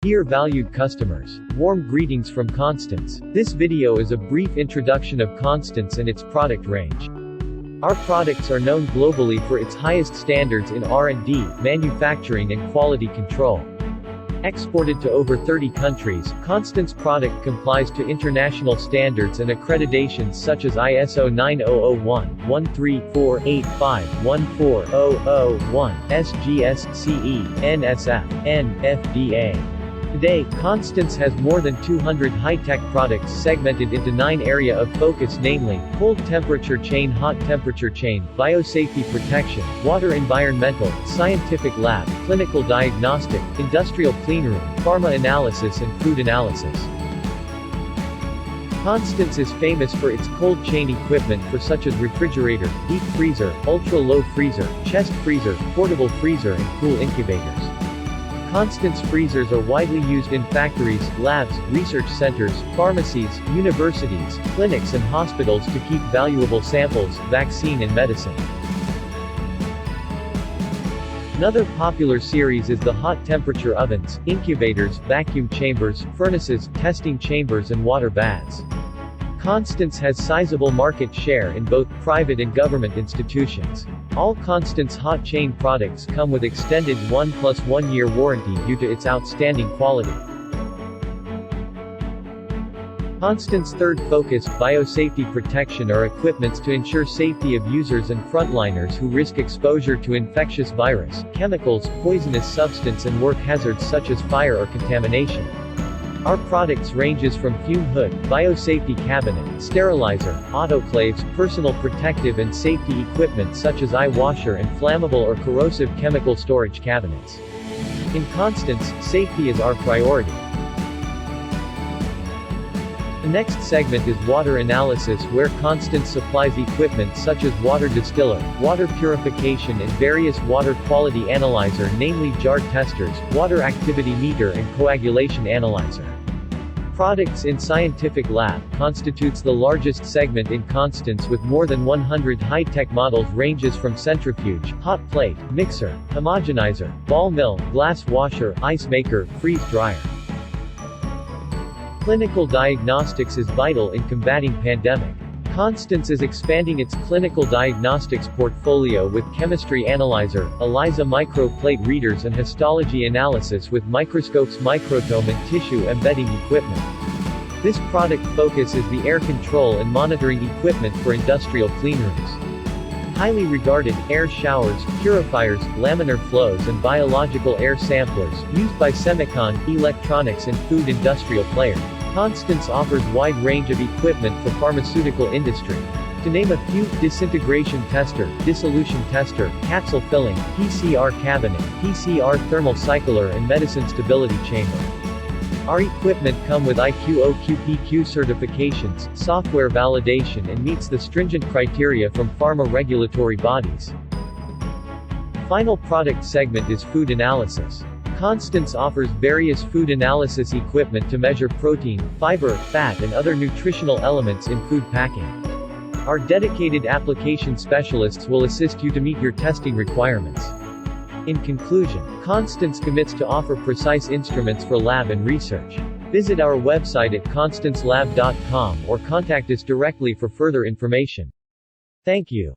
Dear valued customers, warm greetings from Constance. This video is a brief introduction of Constance and its product range. Our products are known globally for its highest standards in R&D, manufacturing and quality control. Exported to over 30 countries, Constance product complies to international standards and accreditations such as ISO 9001, 13485, 14001, SGS-CE, NSF, N, FDA. Today, Constance has more than 200 high-tech products segmented into 9 areas of focus, namely, cold temperature chain, hot temperature chain, biosafety protection, water environmental, scientific lab, clinical diagnostic, industrial cleanroom, pharma analysis and food analysis. Constance is famous for its cold chain equipment for such as refrigerator, deep freezer, ultra-low freezer, chest freezer, portable freezer and cool incubators. Constance freezers are widely used in factories, labs, research centers, pharmacies, universities, clinics and hospitals to keep valuable samples, vaccine and medicine. Another popular series is the hot temperature ovens, incubators, vacuum chambers, furnaces, testing chambers and water baths. Constance has sizable market share in both private and government institutions. All Constance hot chain products come with extended 1+1 year warranty due to its outstanding quality. Constance third focus, biosafety protection, are equipments to ensure safety of users and frontliners who risk exposure to infectious virus, chemicals, poisonous substance and work hazards such as fire or contamination. Our products ranges from fume hood, biosafety cabinet, sterilizer, autoclaves, personal protective and safety equipment such as eye washer and flammable or corrosive chemical storage cabinets. In Constance, safety is our priority. The next segment is water analysis, where Constance supplies equipment such as water distiller, water purification and various water quality analyzer, namely jar testers, water activity meter and coagulation analyzer. Products in scientific lab constitutes the largest segment in Constance with more than 100 high-tech models, ranges from centrifuge, hot plate, mixer, homogenizer, ball mill, glass washer, ice maker, freeze dryer. Clinical diagnostics is vital in combating pandemic. Constance is expanding its clinical diagnostics portfolio with chemistry analyzer, ELISA microplate readers and histology analysis with microscopes, microtome and tissue embedding equipment. This product focus is the air control and monitoring equipment for industrial cleanrooms. Highly regarded, air showers, purifiers, laminar flows and biological air samplers, used by semicon, electronics and food industrial players. Constance offers wide range of equipment for pharmaceutical industry. To name a few: disintegration tester, dissolution tester, capsule filling, PCR cabinet, PCR thermal cycler and medicine stability chamber. Our equipment come with IQ/OQPQ certifications, software validation and meets the stringent criteria from pharma regulatory bodies. Final product segment is food analysis. Constance offers various food analysis equipment to measure protein, fiber, fat and other nutritional elements in food packing. Our dedicated application specialists will assist you to meet your testing requirements. In conclusion, Constance commits to offer precise instruments for lab and research. Visit our website at constancelab.com or contact us directly for further information. Thank you.